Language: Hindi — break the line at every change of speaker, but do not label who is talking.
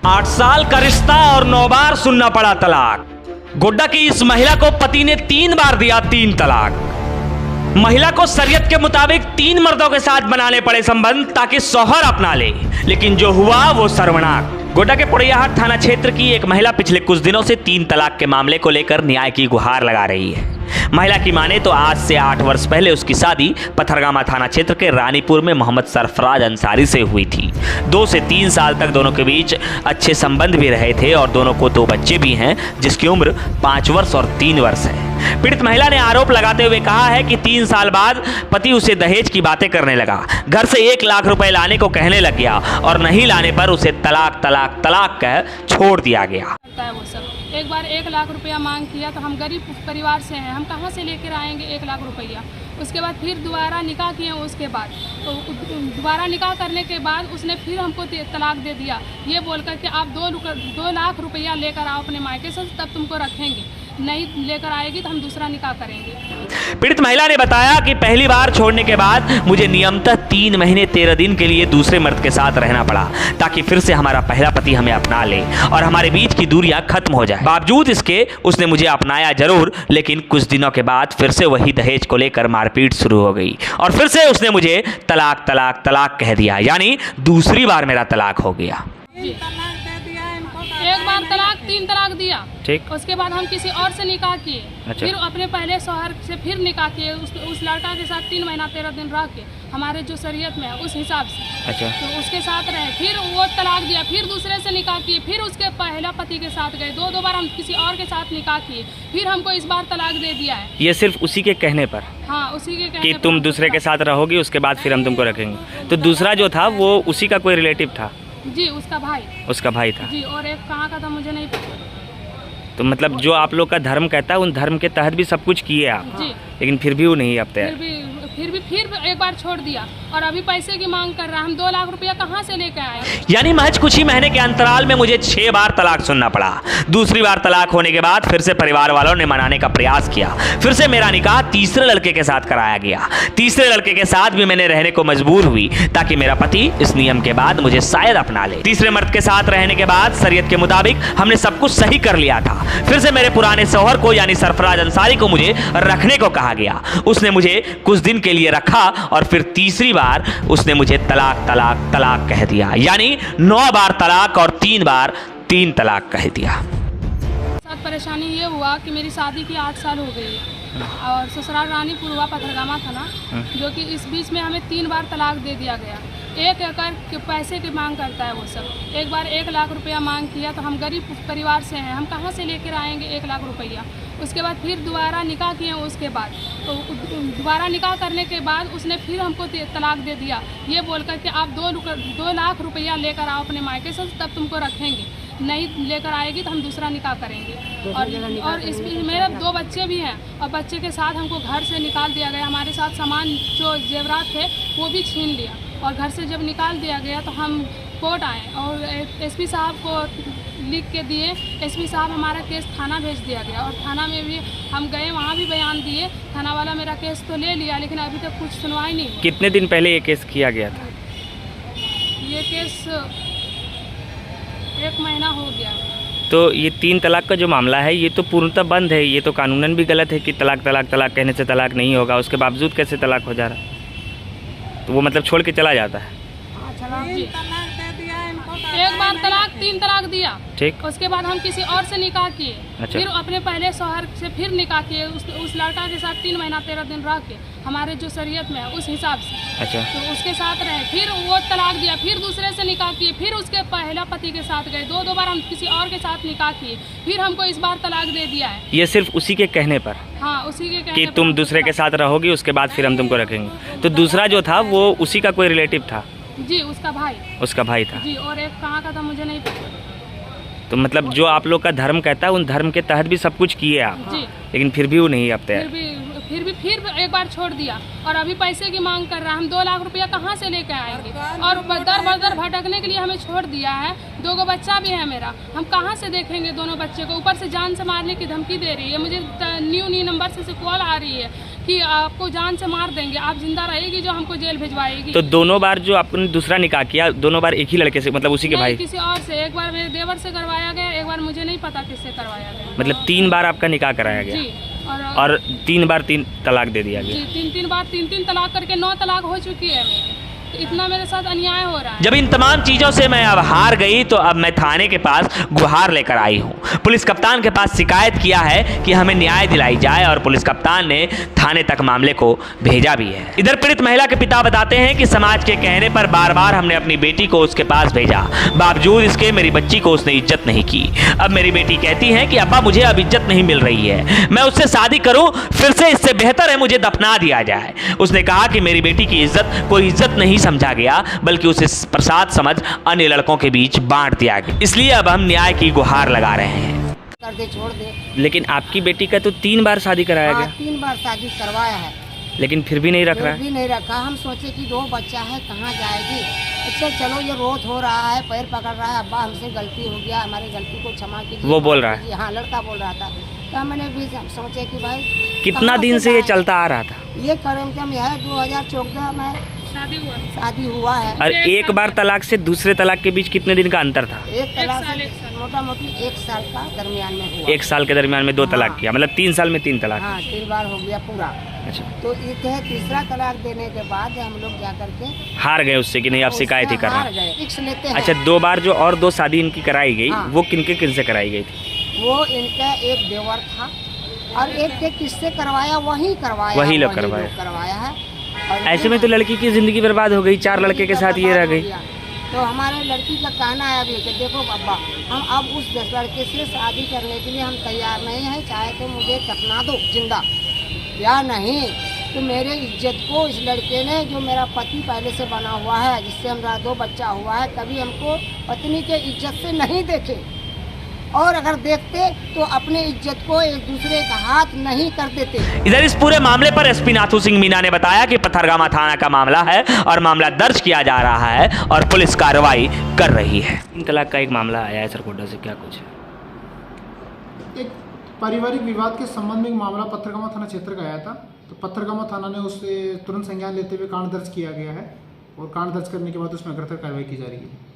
8 साल का रिश्ता और 9 बार सुनना पड़ा तलाक। गोड्डा की इस महिला को पति ने 3 बार दिया 3 तलाक। महिला को शरीयत के मुताबिक 3 मर्दों के साथ बनाने पड़े संबंध ताकि शौहर अपना ले, लेकिन जो हुआ वो सर्वनाक। गोड्डा के पोड़ैयाहाट थाना क्षेत्र की एक महिला पिछले कुछ दिनों से 3 तलाक के मामले को लेकर न्याय की गुहार लगा रही है। महिला की माने तो आज से 8 वर्ष पहले उसकी शादी पथरगामा थाना क्षेत्र के रानीपुर में मोहम्मद सरफराज अंसारी से हुई थी। 2 से 3 साल तक दोनों के बीच अच्छे संबंध भी रहे थे और दोनों को 2 बच्चे भी हैं, जिसकी उम्र 5 वर्ष और 3 वर्ष है। पीड़ित महिला ने आरोप लगाते हुए कहा है कि 3 साल बाद पति उसे दहेज की बातें करने लगा, घर से 1 लाख रुपए लाने को कहने लग गया और नहीं लाने पर उसे तलाक तलाक तलाक कह छोड़ दिया गया।
एक बार 1 लाख रुपया मांग किया तो हम गरीब परिवार से हैं, हम कहाँ से लेकर आएंगे 1 लाख रुपया। उसके बाद फिर दोबारा निकाह किए, उसके बाद तो दोबारा निकाह करने के बाद उसने फिर हमको तलाक दे दिया, ये बोलकर कि आप 2 लाख रुपया लेकर आओ अपने मायके से, तब तुमको रखेंगे, नहीं लेकर आएगी तो हम दूसरा निकाह करेंगे।
पीड़ित महिला ने बताया कि पहली बार छोड़ने के बाद मुझे नियमतः 3 महीने 13 दिन के लिए दूसरे मर्द के साथ रहना पड़ा ताकि फिर से हमारा पहला पति हमें अपना ले और हमारे बीच की दूरियां खत्म हो जाए। बावजूद इसके उसने मुझे अपनाया जरूर, लेकिन कुछ दिनों के बाद फिर से वही दहेज को लेकर मारपीट शुरू हो गई और फिर से उसने मुझे तलाक तलाक तलाक कह दिया, यानी दूसरी बार मेरा तलाक हो गया।
एक बार तलाक 3 तलाक दिया,
ठीक।
उसके बाद हम किसी और से निकाह किए,
अच्छा।
फिर अपने पहले शौहर से फिर निकाह किए, उस लड़का के साथ 3 महीना 13 दिन रह के हमारे जो शरीयत में है उस हिसाब से,
अच्छा।
तो उसके साथ रहे, फिर वो तलाक दिया, फिर दूसरे से निकाह किए, फिर उसके पहला पति के साथ गए, 2 बार हम किसी और के साथ निकाह किए, फिर हमको इस बार तलाक दे दिया है।
ये सिर्फ उसी के कहने पर?
हाँ, उसी के कहने
कि
पर
तुम दूसरे के साथ रहोगी, उसके बाद फिर हम तुमको रखेंगे। तो दूसरा जो था वो उसी का कोई रिलेटिव था?
जी, उसका भाई।
उसका भाई था
जी, और एक कहाँ का था मुझे नहीं पता।
तो मतलब जो आप लोग का धर्म कहता है उन धर्म के तहत भी सब कुछ किए आप
जी,
लेकिन फिर भी वो नहीं आप तैयार?
फिर एक बार छोड़ दिया और अभी पैसे की मांग कर रहा है। हम 2 लाख रुपया कहाँ से लेकर आए?
यानी महज कुछ ही महीने के अंतराल में मुझे 6 बार तलाक सुनना पड़ा। दूसरी बार तलाक होने के बाद फिर से परिवार वालों ने मनाने का प्रयास किया, फिर से मेरा निकाह तीसरे लड़के के साथ कराया गया। तीसरे लड़के के साथ भी मैंने रहने को मजबूर हुई ताकि मेरा पति इस नियम के बाद मुझे शायद अपना ले। तीसरे मर्द के साथ रहने के बाद शरीयत के मुताबिक हमने सब कुछ सही कर लिया था। फिर से मेरे पुराने शौहर को यानी सरफराज अंसारी को मुझे रखने को कहा गया। उसने मुझे कुछ दिन के लिए रखा और फिर तीसरी बार उसने मुझे तलाक तलाक तलाक कह दिया, यानी 9 बार तलाक और 3 बार 3 तलाक कह दिया।
साथ परेशानी ये हुआ कि मेरी शादी की 8 साल हो गई है और ससुराल रानीपुर हुआ पथरगामा थाना, जो कि इस बीच में हमें 3 बार तलाक दे दिया गया। 1 एकड़ के पैसे की मांग करता है वो सब। एक बार 1 लाख रुपया मांग किया तो हम गरीब परिवार से हैं, हम कहाँ से लेकर आएंगे 1 लाख रुपया। उसके बाद फिर दोबारा निकाह किए, उसके बाद तो दोबारा निकाह करने के बाद उसने फिर हमको तलाक दे दिया, ये बोलकर कि आप 2 लाख रुपया लेकर आओ अपने मायके से, तब तुमको रखेंगे, नहीं लेकर आएगी तो हम दूसरा निकाह करेंगे। और इस मेरे 2 बच्चे भी हैं और बच्चे के साथ हमको घर से निकाल दिया गया। हमारे साथ सामान जो जेवरात थे वो भी छीन लिया और घर से जब निकाल दिया गया तो हम कोर्ट आए और एसपी साहब को लिख के दिए। एसपी साहब हमारा केस थाना भेज दिया गया और थाना में भी हम गए, वहाँ भी बयान दिए। थाना वाला मेरा केस तो ले लिया लेकिन अभी तक कुछ सुनवाई नहीं हुई।
कितने दिन पहले ये केस किया गया था?
ये केस 1 महीना हो गया।
तो ये 3 तलाक का जो मामला है ये तो पूर्णतः बंद है, ये तो कानूनन भी गलत है कि तलाक तलाक तलाक कहने से तलाक नहीं होगा, उसके बावजूद कैसे तलाक हो जा रहा है? तो वो मतलब छोड़ के चला जाता है।
एक बार तलाक 3 तलाक दिया,
ठीक।
उसके बाद हम किसी और से निकाह किए,
अच्छा।
फिर अपने पहले शौहर से फिर निकाह किए, उस लड़का के साथ 3 महीना 13 दिन रह के हमारे जो शरीयत में है उस हिसाब से,
अच्छा।
तो उसके साथ रहे, फिर वो तलाक दिया, फिर दूसरे से निकाह किए, फिर उसके पहला पति के साथ गए, 2 बार हम किसी और के साथ निकाह किए, फिर हमको इस बार तलाक दे दिया है।
ये सिर्फ उसी के कहने पर?
हाँ, उसी के कहने
कि
पर
तुम दूसरे के साथ रहोगी, उसके बाद फिर हम तुमको रखेंगे। तो दूसरा जो था वो उसी का कोई रिलेटिव था?
जी, उसका भाई।
उसका भाई था
जी, और एक कहाँ का था मुझे नहीं पता।
तो मतलब जो आप लोग का धर्म कहता है उन धर्म के तहत भी सब कुछ किए आप
जी,
लेकिन फिर भी वो नहीं आप तैयार?
फिर एक बार छोड़ दिया और अभी पैसे की मांग कर रहा है। हम 2 लाख रुपया कहाँ से लेकर आएंगे और दर भटकने के लिए हमें छोड़ दिया है। 2 बच्चा भी है मेरा, हम कहाँ से देखेंगे दोनों बच्चे को? ऊपर से जान से मारने की धमकी दे रही है। मुझे न्यू नंबर से कॉल आ रही है कि आपको जान से मार देंगे, आप जिंदा रहेगी जो हमको जेल भिजवाएगी।
तो दोनों बार जो आपने दूसरा निकाह किया, दोनों बार एक ही लड़के से, मतलब उसी के भाई?
किसी और से, एक बार मेरे देवर से करवाया गया, एक बार मुझे नहीं पता किससे करवाया गया।
मतलब 3 बार आपका निकाह कराया गया?
जी।
और 3 बार 3 तलाक दे दिया गया?
जी, 3 बार 3 तलाक करके 9 तलाक हो चुकी है मेरी। तो इतना मेरे साथ अन्याय हो रहा है।
जब इन तमाम चीजों से मैं अब हार गई तो अब मैं थाने के पास गुहार लेकर आई हूँ। पुलिस कप्तान के पास शिकायत किया है कि हमें न्याय दिलाई जाए और पुलिस कप्तान ने थाने तक मामले को भेजा भी है। इधर पीड़ित महिला के पिता बताते हैं कि समाज के कहने पर बार बार हमने अपनी बेटी को उसके पास भेजा, बावजूद इसके मेरी बच्ची को उसने इज्जत नहीं की। अब मेरी बेटी कहती है कि अब्बा मुझे अब इज्जत नहीं मिल रही है, मैं उससे शादी करूं फिर से, इससे बेहतर है मुझे दफना दिया जाए। उसने कहा कि मेरी बेटी की इज्जत कोई इज्जत नहीं समझा गया, बल्कि उसे प्रसाद समझ अन्य लड़कों के बीच बांट दिया गया। इसलिए अब हम न्याय की गुहार लगा रहे हैं।
कर दे, छोड़ दे।
लेकिन आपकी बेटी का तो 3 बार शादी कराया
हाँ,
गया?
3 बार शादी करवाया है,
लेकिन फिर भी नहीं रख रहा
फिर
है?
भी नहीं रखा। हम सोचे कि 2 बच्चा है, कहाँ जाएगी। अच्छा चलो, ये रोत हो रहा है, पैर पकड़ रहा है, अब्बा हमसे गलती हो गया, हमारी गलती को क्षमा कीजिए।
वो बोल रहा है?
हाँ, लड़का बोल रहा था। तो मैंने भी सोचे कि भाई
कितना दिन से ये चलता आ रहा था?
ये कम है 2014 में शादी हुआ है।
और एक बार तलाक से दूसरे तलाक के बीच कितने दिन का अंतर था?
एक तलाक से मोटा मोटी 1 साल का दरमियान में हुआ।
1 साल के दरमियान में 2 तलाक
हाँ।
किया, मतलब 3 साल में 3 तलाक?
हाँ, 3 बार हो गया पूरा।
अच्छा,
तो ये है तीसरा तलाक देने के बाद हम लोग जा करके
हार गए उससे कि नहीं आप शिकायत ही कर
हार
रहे हैं?
गए, रिक्स लेते हैं।
अच्छा, 2 बार जो और 2 शादी इनकी कराई गई,
हाँ।
वो किन से कराई गई थी?
वो इनका एक देवर था और एक के किससे करवाया, वही
लोग
करवाया है। और
ऐसे में तो लड़की की जिंदगी बर्बाद हो गई, 4 लड़के के साथ ये रह गई।
तो हमारे लड़की का कहना है अभी कि देखो अब्बा, हम अब उस 10 लड़के से शादी करने के लिए हम तैयार नहीं हैं, चाहे तो मुझे दफना दो जिंदा या नहीं तो मेरे इज्जत को इस लड़के ने, जो मेरा पति पहले से बना हुआ है, जिससे हमारा 2 बच्चा हुआ है, कभी हमको पत्नी के इज्जत से नहीं देखे, और अगर देखते तो अपने इज्जत को एक दूसरे का हाथ नहीं कर देते।
इधर इस पूरे मामले पर एसपी नाथू सिंह मीना ने बताया कि पथरगामा थाना का मामला है और मामला दर्ज किया जा रहा है और पुलिस कार्रवाई कर रही है। 3 तलाक का एक मामला आया है सरकोटा से, क्या कुछ है?
एक पारिवारिक विवाद के संबंध में एक मामला पथरगामा थाना क्षेत्र का आया था। तो पथरगामा थाना ने उससे तुरंत संज्ञान लेते हुए कांड दर्ज किया गया है और कांड दर्ज करने के बाद उसमें अग्रतर कार्रवाई की जा रही है।